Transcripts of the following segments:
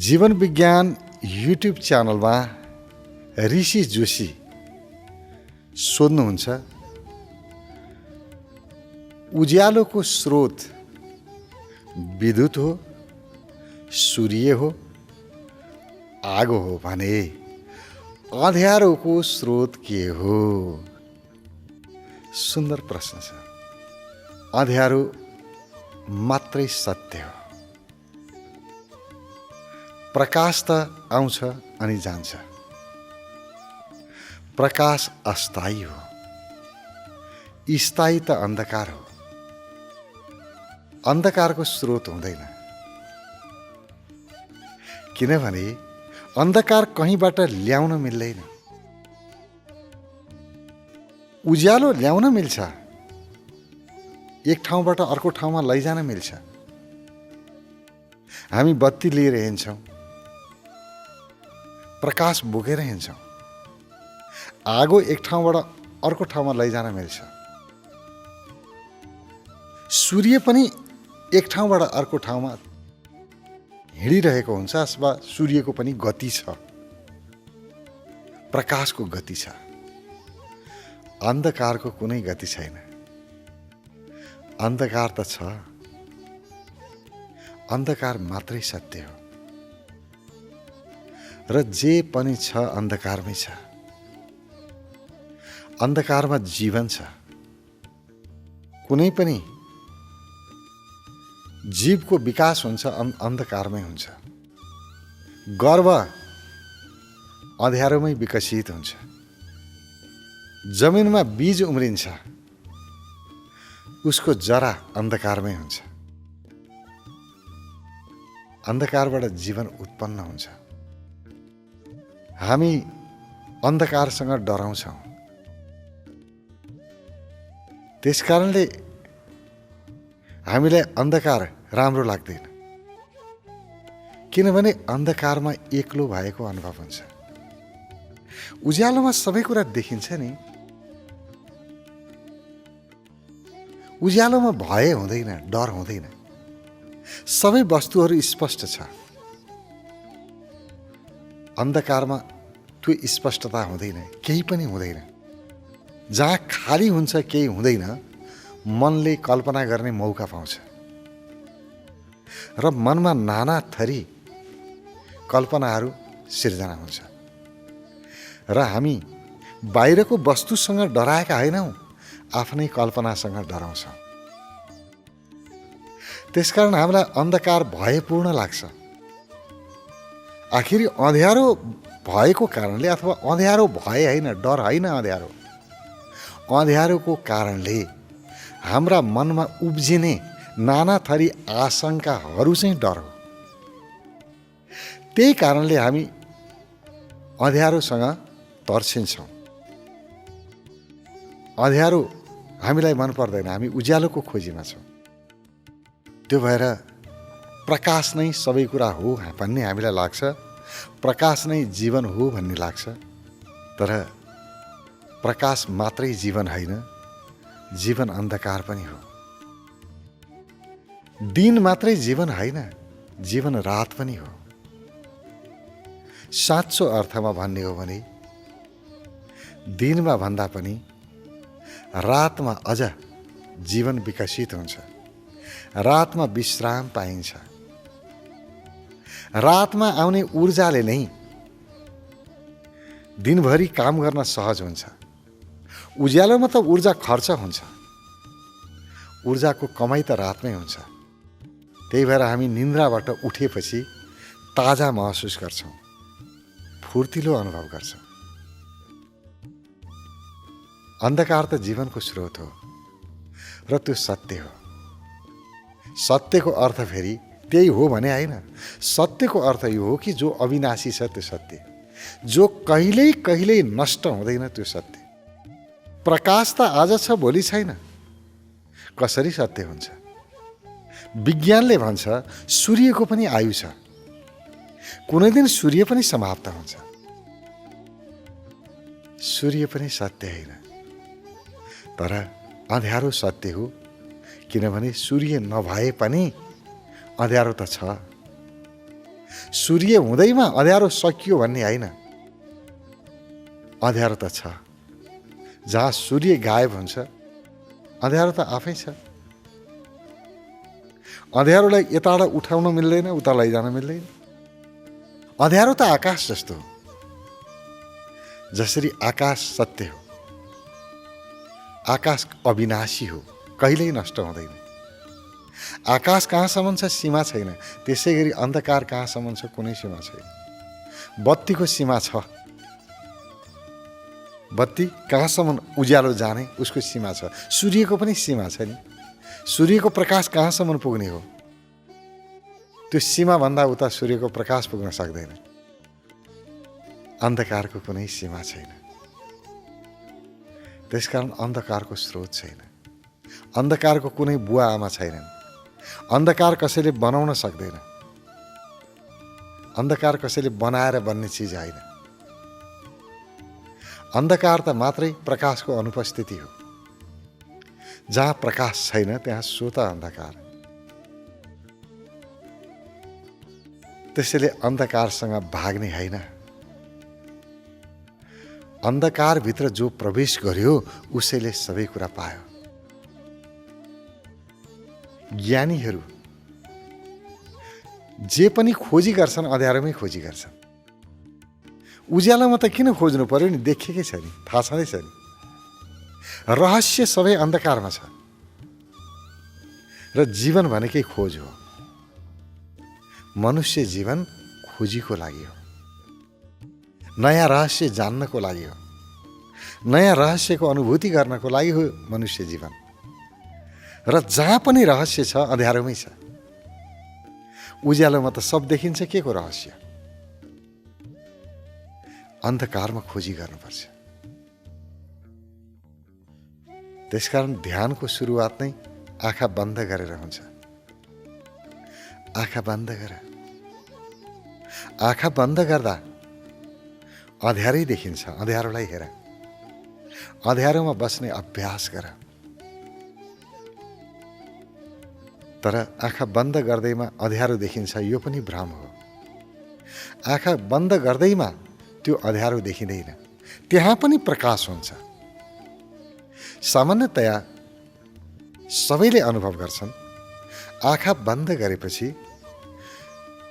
जीवन विज्ञान युट्युब च्यानलमा ऋषि जोशी सोध्नुहुन्छ, उज्यालोको स्रोत विद्युत हो, सूर्य हो, आगो हो भने अँध्यारोको स्रोत के हो? सुन्दर प्रश्न छ। अँध्यारो मात्रै सत्य हो। प्रकाश त आउँछ अनि जान्छ। प्रकाश अस्थायी हो, स्थायी त अन्धकार हो। अन्धकारको स्रोत हुँदैन, किनभने अन्धकार कहीँबाट ल्याउन मिल्दैन। उज्यालो ल्याउन मिल्छ, एक ठाउँबाट अर्को ठाउँमा लैजान मिल्छ। हामी बत्ती लिएर हिँड्छौँ, प्रकाश बोकेर हिँड्छौँ। आगो एक ठाउँबाट अर्को ठाउँमा लैजान मिल्छ। सूर्य पनि एक ठाउँबाट अर्को ठाउँमा हिँडिरहेको हुन्छ, अथवा सूर्यको पनि गति छ, प्रकाशको गति छ। अन्धकारको कुनै गति छैन। अन्धकार त छ, अन्धकार मात्रै सत्य हो। र जे पनि छ अन्धकारमै छ। अन्धकारमा जीवन छ। कुनै पनि जीवको विकास हुन्छ अन्धकारमै हुन्छ। गर्भ अँध्यारोमै विकसित हुन्छ। जमिनमा बीज उम्रिन्छ, उसको जरा अन्धकारमै हुन्छ। अन्धकारबाट जीवन उत्पन्न हुन्छ। हामी अन्धकारसँग डराउँछौँ। त्यसकारणले हामीलाई अन्धकार राम्रो लाग्दैन, किनभने अन्धकारमा एक्लो भएको अनुभव हुन्छ। उज्यालोमा सबै कुरा देखिन्छ नि। उज्यालोमा भय हुँदैन, डर हुँदैन। सबै वस्तुहरू स्पष्ट छ। अन्धकारमा त्यो स्पष्टता हुँदैन, केही पनि हुँदैन। जहाँ खाली हुन्छ, केही हुँदैन, मनले कल्पना गर्ने मौका पाउँछ। र मनमा नाना थरी कल्पनाहरू सिर्जना हुन्छ। र हामी बाहिरको वस्तुसँग डराएका होइनौँ, आफ्नै कल्पनासँग डराउँछौँ। त्यसकारण हामीलाई अन्धकार भयपूर्ण लाग्छ। आखिर अँध्यारो भएको कारणले, अथवा अँध्यारो भए होइन, डर होइन अँध्यारो। अँध्यारोको कारणले हाम्रा मनमा उब्जिने नाना थरी आशंकाहरू चाहिँ डर हो। त्यही कारणले हामी अँध्यारोसँग तर्सिन्छौँ। अँध्यारो हामीलाई मन पर्दैन, हामी उज्यालोको खोजीमा छौँ। त्यो भएर प्रकाश नै सबै कुरा हो भन्ने हामीलाई लाग्छ। प्रकाश नै जीवन हो भन्ने लाग्छ। तर प्रकाश मात्रै जीवन होइन, जीवन अन्धकार पनि हो। दिन मात्रै जीवन होइन, जीवन रात पनि हो। साँचो अर्थमा भन्ने हो भने दिनमा भन्दा पनि रातमा अझ जीवन विकसित हुन्छ। रातमा विश्राम पाइन्छ। रातमा आउने ऊर्जाले नै दिनभरि काम गर्न सहज हुन्छ। उज्यालोमा त ऊर्जा खर्च हुन्छ। ऊर्जाको कमाइ त रातमै हुन्छ। त्यही भएर हामी निन्द्राबाट उठेपछि ताजा महसुस गर्छौँ, फुर्तिलो अनुभव गर्छौँ। अन्धकार त जीवनको स्रोत हो, र त्यो सत्य हो। सत्यको अर्थ फेरि त्यही हो भने होइन। सत्यको अर्थ यो हो कि जो अविनाशी छ त्यो सत्य, जो कहिल्यै कहिल्यै नष्ट हुँदैन त्यो सत्य। प्रकाश त आज छ, भोलि छैन। कसरी सत्य हुन्छ? विज्ञानले भन्छ सूर्यको पनि आयु छ। कुनै दिन सूर्य पनि समाप्त हुन्छ। सूर्य पनि सत्य होइन, तर अँध्यारो सत्य हो। किनभने सूर्य नभए पनि अँध्यारो त छ। सूर्य हुँदैमा अँध्यारो सकियो भन्ने होइन। अँध्यारो त छ। जहाँ सूर्य गायब हुन्छ अँध्यारो त आफै छ। अँध्यारोलाई यताबाट उठाउन मिल्दैन, उता लैजान मिल्दैन। अँध्यारो त आकाश जस्तो हो। जसरी आकाश सत्य हो, आकाश अविनाशी हो, कहिल्यै नष्ट हुँदैन। आकाश कहाँसम्म छ सीमा छैन, त्यसै गरी अन्धकार कहाँसम्म छ कुनै सीमा छैन। बत्तीको सीमा छ, बत्ती कहाँसम्म उज्यालो जाने उसको सीमा छ। सूर्यको पनि सीमा छ नि। सूर्यको प्रकाश कहाँसम्म पुग्ने हो, त्यो सीमाभन्दा उता सूर्यको प्रकाश पुग्न सक्दैन। अन्धकारको कुनै सीमा छैन। त्यसकारण अन्धकारको स्रोत छैन। अन्धकारको कुनै बुवा आमा छैनन्। अन्धकार कसैले बनाउन सक्दैन। अन्धकार कसैले बनाएर बन्ने चिज होइन। अन्धकार त मात्रै प्रकाशको अनुपस्थिति हो। जहाँ प्रकाश छैन त्यहाँ स्वतः अन्धकार। त्यसैले अन्धकारसँग भाग्ने होइन। अन्धकारभित्र जो प्रवेश गर्यो उसैले सबै कुरा पायो। ज्ञानीहरू जे पनि खोजी गर्छन् अँध्यारोमै खोजी गर्छन्। उज्यालोमा त किन खोज्नु पर्यो नि, देखेकै छ नि, थाहा छँदैछ नि। रहस्य सबै अन्धकारमा छ। र जीवन भनेकै खोज हो। मनुष्य जीवन खोजीको लागि हो। नयाँ रहस्य जान्नको लागि हो। नयाँ रहस्यको अनुभूति गर्नको लागि हो मनुष्य जीवन। र जहाँ पनि रहस्य छ अँध्यारोमै छ। उज्यालोमा त सब देखिन्छ, के को रहस्य? अन्धकारमा खोजी गर्नुपर्छ। त्यसकारण ध्यानको सुरुवात नै आँखा बन्द गरेर हुन्छ। आँखा बन्द गर। आँखा बन्द गर्दा अँध्यारै देखिन्छ। अँध्यारोलाई हेर। अँध्यारोमा बस्ने अभ्यास गर। तर आँखा बन्द गर्दैमा अँध्यारो देखिन्छ यो पनि भ्रम हो। आँखा बन्द गर्दैमा त्यो अँध्यारो देखिँदैन, त्यहाँ पनि प्रकाश हुन्छ। सामान्यतया सबैले अनुभव गर्छन् आँखा बन्द गरेपछि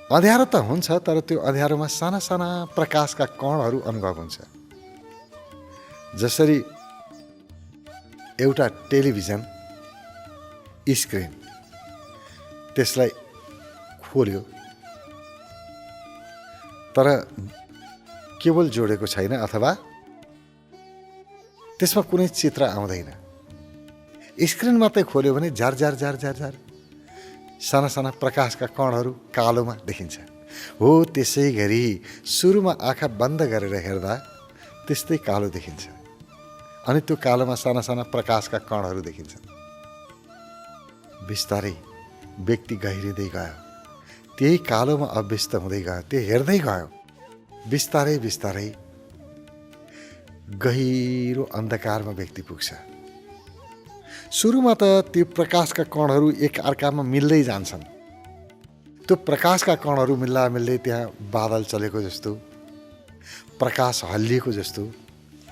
अँध्यारो त हुन्छ, तर त्यो अँध्यारोमा साना साना प्रकाशका कणहरू अनुभव हुन्छ। जसरी एउटा टेलिभिजन स्क्रिन, त्यसलाई खोल्यो तर केबल जोडेको छैन अथवा त्यसमा कुनै चित्र आउँदैन। स्क्रिन मात्रै खोल्यो भने झर झर झर झर झर साना साना प्रकाशका कणहरू कालोमा देखिन्छ। हो त्यसै गरी सुरुमा आँखा बन्द गरेर हेर्दा त्यस्तै कालो देखिन्छ। अनि त्यो कालोमा साना साना प्रकाशका कणहरू देखिन्छ। बिस्तारै व्यक्ति गहिरिँदै गयो, त्यही कालोमा अभ्यस्त हुँदै गयो, त्यो हेर्दै गयो। बिस्तारै बिस्तारै गहिरो अन्धकारमा व्यक्ति पुग्छ। सुरुमा त त्यो प्रकाशका कणहरू एक अर्कामा मिल्दै जान्छन्। त्यो प्रकाशका कणहरू मिल्दा मिल्दै त्यहाँ बादल चलेको जस्तो, प्रकाश हल्लिएको जस्तो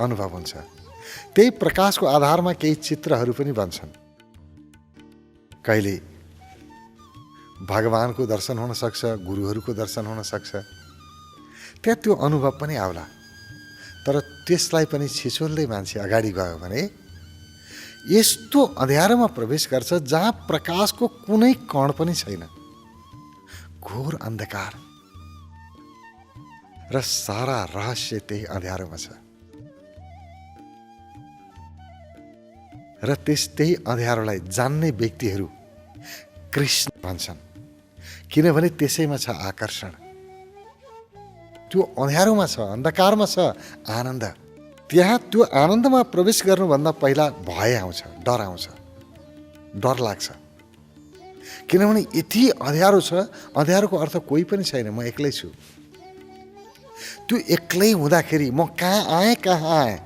अनुभव हुन्छ। त्यही प्रकाशको आधारमा केही चित्रहरू पनि बन्छन्। कहिले भगवानको दर्शन हुन सक्छ, गुरुहरूको दर्शन हुन सक्छ, त्यहाँ त्यो अनुभव पनि आउला। तर त्यसलाई पनि छिचोल्दै मान्छे अगाडि गयो भने यस्तो अँध्यारोमा प्रवेश गर्छ जहाँ प्रकाशको कुनै कण पनि छैन। घोर अन्धकार र सारा रहस्य त्यही अँध्यारोमा छ। र त्यही अँध्यारोलाई जान्ने व्यक्तिहरू कृष्ण भन्छन्, किनभने त्यसैमा छ आकर्षण। त्यो अँध्यारोमा छ, अन्धकारमा छ आनन्द। त्यहाँ त्यो आनन्दमा प्रवेश गर्नुभन्दा पहिला भय आउँछ, डर आउँछ, डर लाग्छ। किनभने यति अँध्यारो छ, अँध्यारोको अर्थ कोही पनि छैन, म एक्लै छु। त्यो एक्लै हुँदाखेरि म कहाँ आएँ,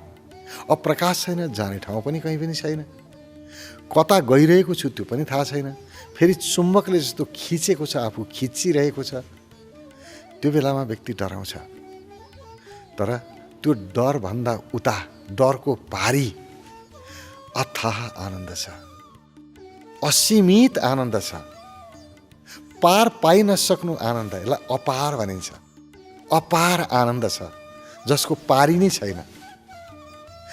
अब प्रकाश छैन, जाने ठाउँ पनि कहीँ पनि छैन, कता गइरहेको छु त्यो पनि थाहा छैन। फेरि चुम्बकले जस्तो खिचेको छ, आफू खिचिरहेको छ, त्यो बेलामा व्यक्ति डराउँछ। तर त्यो डरभन्दा उता, डरको पारी अथाह आनन्द छ, असीमित आनन्द छ। पार पाइ नसक्नु आनन्द, यसलाई अपार भनिन्छ। अपार आनन्द छ जसको पारी नै छैन,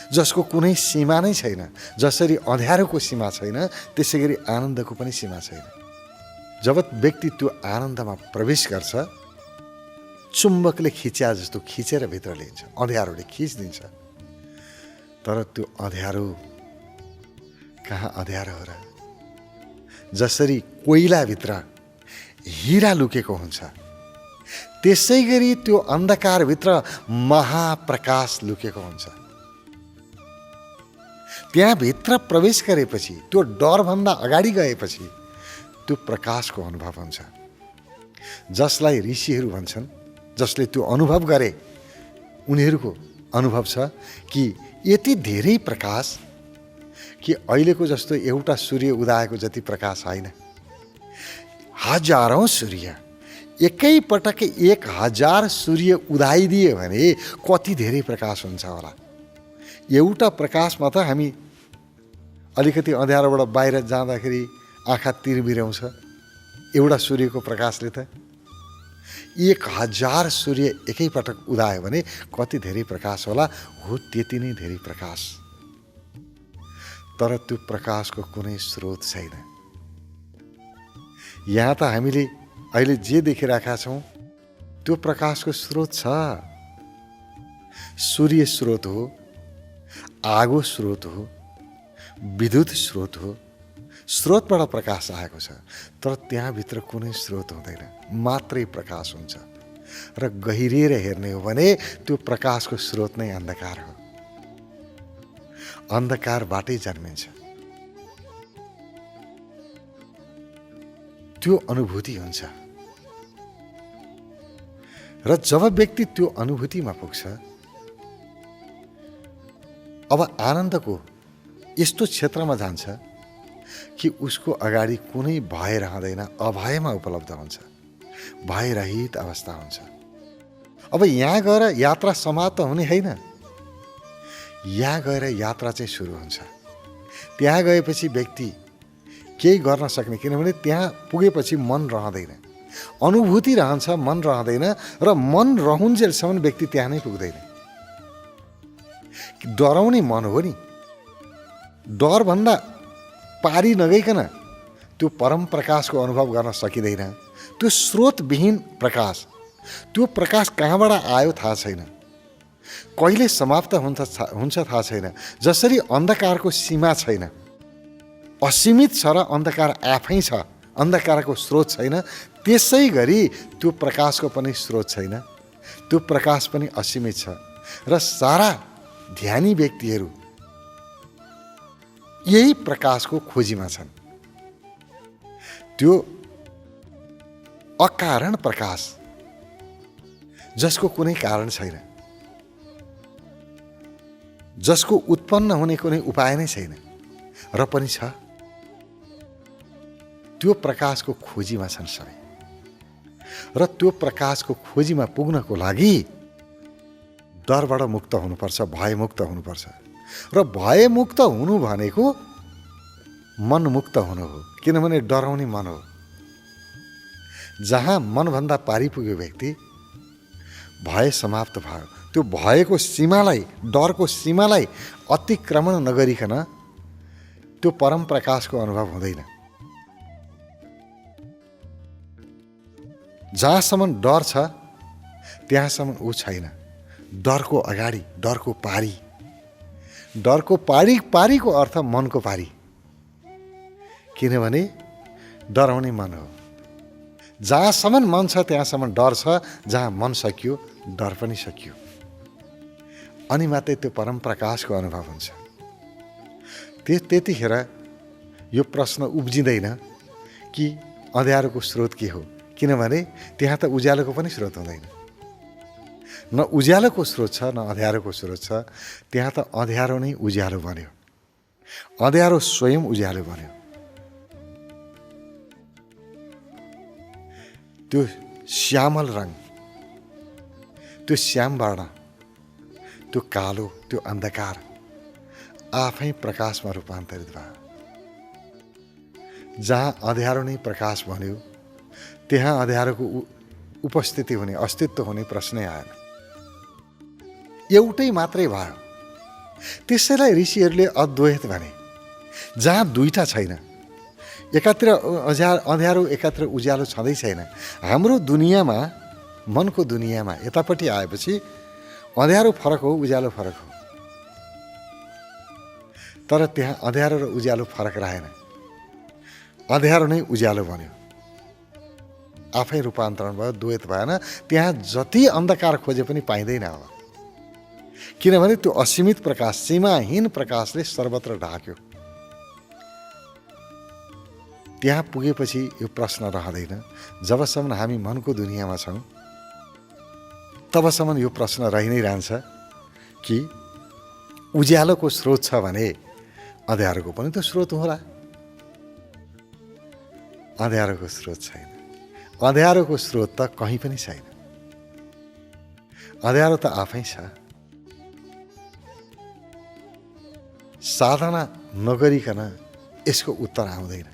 जसको कुनै सीमा नै छैन। जसरी अँध्यारोको सीमा छैन, त्यसै गरी आनन्दको पनि सीमा छैन। जब व्यक्ति त्यो आनन्दमा प्रवेश गर्छ, चुम्बकले खिच्या जस्तो खिचेर भित्र लिन्छ, अँध्यारोले खिचिदिन्छ। तर त्यो अँध्यारो कहाँ अँध्यारो हो र? जसरी कोइलाभित्र हिरा लुकेको हुन्छ, त्यसै गरी त्यो अन्धकारभित्र महाप्रकाश लुकेको हुन्छ। त्यहाँभित्र प्रवेश गरेपछि, त्यो डरभन्दा अगाडि गएपछि त्यो प्रकाशको अनुभव हुन्छ। जसलाई ऋषिहरू भन्छन्, जसले त्यो अनुभव गरे, उनीहरूको अनुभव छ कि यति धेरै प्रकाश कि अहिलेको जस्तो एउटा सूर्य उदाएको जति प्रकाश होइन। हजारौं सूर्य एकै पटक 1000 सूर्य उदाइदिए भने कति धेरै प्रकाश हुन्छ होला। एउटा प्रकाशमा त हामी अलिकति अँध्यारोबाट बाहिर जाँदाखेरि आँखा तिरबिराउँछ। एउटा सूर्यको प्रकाशले त 1000 सूर्य एकै पटक उदायो भने कति धेरै प्रकाश होला। हो, त्यति नै धेरै प्रकाश। तर त्यो प्रकाशको कुनै स्रोत छैन। यहाँ त हामीले अहिले जे देखिरहेका छौँ त्यो प्रकाशको स्रोत छ। सूर्य स्रोत हो, आगो स्रोत हो, विद्युत स्रोत हो। स्रोतबाट प्रकाश आएको छ। तर त्यहाँभित्र कुनै स्रोत हुँदैन, मात्रै प्रकाश हुन्छ। र गहिरिएर हेर्ने हो भने त्यो प्रकाशको स्रोत नै अन्धकार हो। अन्धकारबाटै जन्मिन्छ। त्यो अनुभूति हुन्छ। र जब व्यक्ति त्यो अनुभूतिमा पुग्छ, अब आनन्दको यस्तो क्षेत्रमा जान्छ कि उसको अगाडि कुनै भय रहँदैन, अभयमा उपलब्ध हुन्छ, भयरहित अवस्था हुन्छ। अब यहाँ गएर यात्रा समाप्त हुने होइन, यहाँ गएर यात्रा चाहिँ सुरु हुन्छ। त्यहाँ गएपछि व्यक्ति केही गर्न सक्ने, किनभने त्यहाँ पुगेपछि मन रहँदैन, अनुभूति रहन्छ, मन रहँदैन। र मन रहुन्जेलसम्म व्यक्ति त्यहाँ नै पुग्दैन। डराउने मन हो नि, डरभन्दा पारी नगइकन त्यो परम प्रकाशको अनुभव गर्न सकिँदैन। त्यो स्रोतविहीन प्रकाश, त्यो प्रकाश कहाँबाट आयो थाहा छैन, कहिले समाप्त हुन्छ थाहा छैन। जसरी अन्धकारको सीमा छैन, असीमित छ र अन्धकार आफै छ, अन्धकारको स्रोत छैन, त्यसै गरी त्यो प्रकाशको पनि स्रोत छैन, त्यो प्रकाश पनि असीमित छ। र सारा ध्यानी व्यक्तिहरू यही प्रकाशको खोजीमा छन्। त्यो अकारण प्रकाश जसको कुनै कारण छैन, जसको उत्पन्न हुने कुनै उपाय नै छैन र पनि छ, त्यो प्रकाशको खोजीमा छन् सबै। र त्यो प्रकाशको खोजीमा पुग्नको लागि डरबाट मुक्त हुनुपर्छ, भयमुक्त हुनुपर्छ। र भयमुक्त हुनु भनेको मनमुक्त हुनु हो, किनभने डराउने मन हो। जहाँ मनभन्दा पारी पुग्यो व्यक्ति, भय समाप्त भयो। त्यो भयको सीमालाई, डरको सीमालाई अतिक्रमण नगरिकन त्यो परम प्रकाशको अनुभव हुँदैन। जहाँसम्म डर छ त्यहाँसम्म ऊ छैन। डरको अगाडि, डरको पारी, डरको पारीको अर्थ मनको पारी, किनभने डराउने मन हो। जहाँसम्म मन छ त्यहाँसम्म डर छ, जहाँ मन सकियो डर पनि सकियो। अनि मात्रै त्यो परम प्रकाशको अनुभव हुन्छ। त्यतिखेर यो प्रश्न उब्जिँदैन कि अँध्यारोको स्रोत के हो, किनभने त्यहाँ त उज्यालोको पनि स्रोत हुँदैन। न उज्यालोको स्रोत छ, न अँध्यारोको स्रोत छ। त्यहाँ त अँध्यारो नै उज्यालो बन्यो, अँध्यारो स्वयं उज्यालो बन्यो। त्यो श्यामल रङ, त्यो श्याम वर्ण, त्यो कालो, त्यो अन्धकार आफै प्रकाशमा रूपान्तरित भयो। जहाँ अँध्यारो नै प्रकाश भन्यो त्यहाँ अँध्यारोको उपस्थिति हुने, अस्तित्व हुने प्रश्नै आएन। एउटै मात्रै भयो। त्यसैलाई ऋषिहरूले अद्वैत भने। जहाँ दुईटा छैन, एकातिर अँध्यारो एकातिर उज्यालो छँदै छैन। हाम्रो दुनियाँमा, मनको दुनियाँमा यतापट्टि आएपछि अँध्यारो फरक हो, उज्यालो फरक हो। तर त्यहाँ अँध्यारो र उज्यालो फरक रहेन। अँध्यारो नै उज्यालो बन्यो, आफै रूपान्तरण भयो, द्वैत भएन। त्यहाँ जति अन्धकार खोजे पनि पाइँदैन अब, किनभने त्यो असीमित प्रकाश, सीमाहीन प्रकाशले सर्वत्र ढाक्यो। त्यहाँ पुगेपछि यो प्रश्न रहँदैन। जबसम्म हामी मनको दुनियाँमा छौँ तबसम्म यो प्रश्न रहि नै रहन्छ कि उज्यालोको स्रोत छ भने अँध्यारोको पनि त स्रोत होला। अँध्यारोको स्रोत छैन। अँध्यारोको स्रोत त कहीँ पनि छैन। अँध्यारो त आफै छ। साधना नगरिकन यसको उत्तर आउँदैन।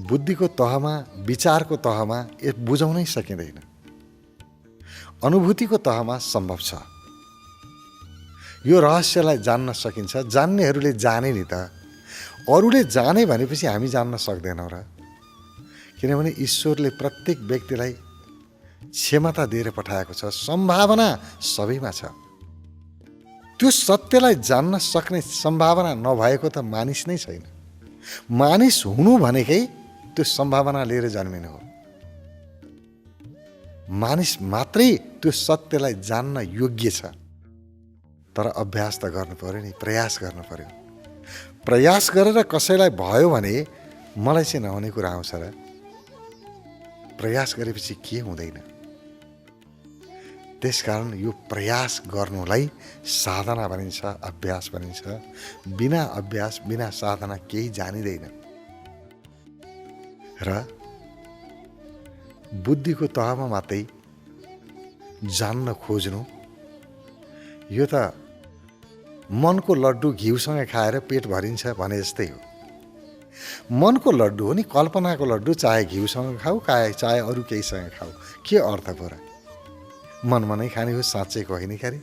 बुद्धिको तहमा, विचारको तहमा यो बुझाउनै सकिँदैन। अनुभूतिको तहमा सम्भव छ। यो रहस्यलाई जान्न सकिन्छ। जान्नेहरूले जाने नि त। अरूले जाने भनेपछि हामी जान्न सक्दैनौँ र। किनभने ईश्वरले प्रत्येक व्यक्तिलाई क्षमता दिएर पठाएको छ। सम्भावना सबैमा छ। त्यो सत्यलाई जान्न सक्ने सम्भावना नभएको त मानिस नै छैन। मानिस हुनु भनेकै त्यो सम्भावना लिएर जन्मिनु हो। मानिस मात्रै त्यो सत्यलाई जान्न योग्य छ। तर अभ्यास त गर्नु पर्यो नि, प्रयास गर्नु पर्यो। प्रयास गरेर कसैलाई भयो भने मलाई चाहिँ नहुने कुरा आउँछ र। प्रयास गरेपछि के हुँदैन। त्यसकारण यो प्रयास गर्नुलाई साधना भनिन्छ, अभ्यास भनिन्छ। बिना अभ्यास, बिना साधना केही जानिँदैन। र बुद्धिको तहमा मात्रै जान्न खोज्नु, यो त मनको लड्डु घिउसँग खाएर पेट भरिन्छ भने जस्तै हो। मनको लड्डु हो नि, कल्पनाको लड्डु, चाहे घिउसँग खाऊ चाहे अरू केहीसँग खाऊ, के अर्थ पो र? मनमा नै खाने हो, साँच्चैको होइन क्यारे?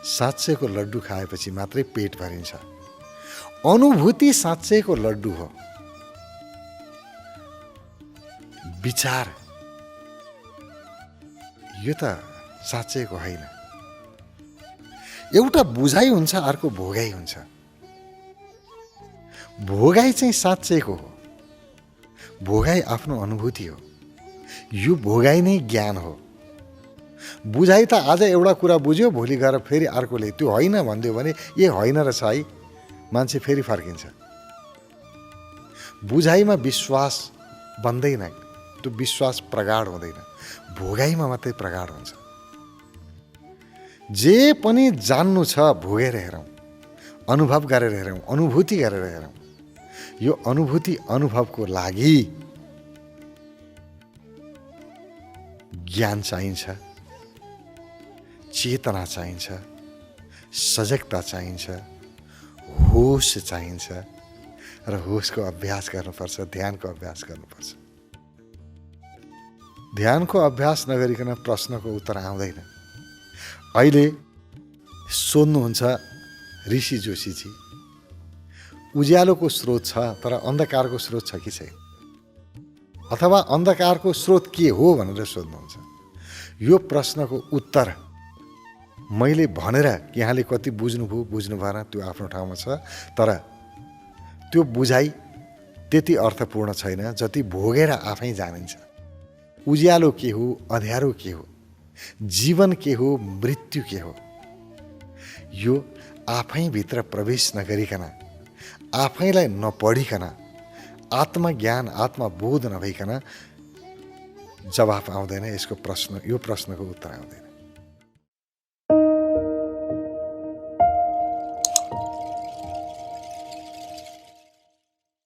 साँच्चैको लड्डु खाएपछि मात्रै पेट भरिन्छ। अनुभूति साँच्चैको लड्डु हो। विचार यो त साँच्चैको होइन। एउटा बुझाइ हुन्छ, अर्को भोगाइ हुन्छ। भोगाइ चाहिँ साँच्चैको हो। भोगाइ आफ्नो अनुभूति हो। यो भोगाइ नै ज्ञान हो। बुझाइ त आज एउटा कुरा बुझ्यो, भोलि गएर फेरि अर्कोले त्यो होइन भनिदियो भने ए होइन रहेछ है, मान्छे फेरि फर्किन्छ। बुझाइमा विश्वास बन्दैन, त्यो विश्वास प्रगाढ हुँदैन। भोगाइमा मात्रै प्रगाढ हुन्छ। जे पनि जान्नु छ भोगेर हेरौँ, अनुभव गरेर हेरौँ, अनुभूति गरेर हेरौँ। यो अनुभूति अनुभवको लागि ज्ञान चाहिन्छ, चेतना चाहिन्छ, सजगता चाहिन्छ, होस चाहिन्छ। र होसको अभ्यास गर्नुपर्छ, ध्यानको अभ्यास गर्नुपर्छ। ध्यानको अभ्यास नगरिकन प्रश्नको उत्तर आउँदैन। अहिले सोध्नुहुन्छ ऋषि जोशीजी, उज्यालोको स्रोत छ तर अन्धकारको स्रोत छ कि छैन? अथवा अन्धकारको स्रोत के हो भनेर सोध्नुहुन्छ। यो प्रश्नको उत्तर मैले भनेर यहाँले कति बुझ्नुभयो बुझ्नु भएन त्यो आफ्नो ठाउँमा छ। तर त्यो बुझाइ त्यति अर्थपूर्ण छैन जति भोगेर आफै जानिन्छ। उज्यालो के हो, अँध्यारो के हो, जीवन के हो, मृत्यु के हो, यो आफैभित्र प्रवेश नगरिकन, आफैलाई नपढिकन, आत्मज्ञान आत्मबोध नभइकन जवाफ आउँदैन। यसको प्रश्न, यो प्रश्नको उत्तर आउँदैन।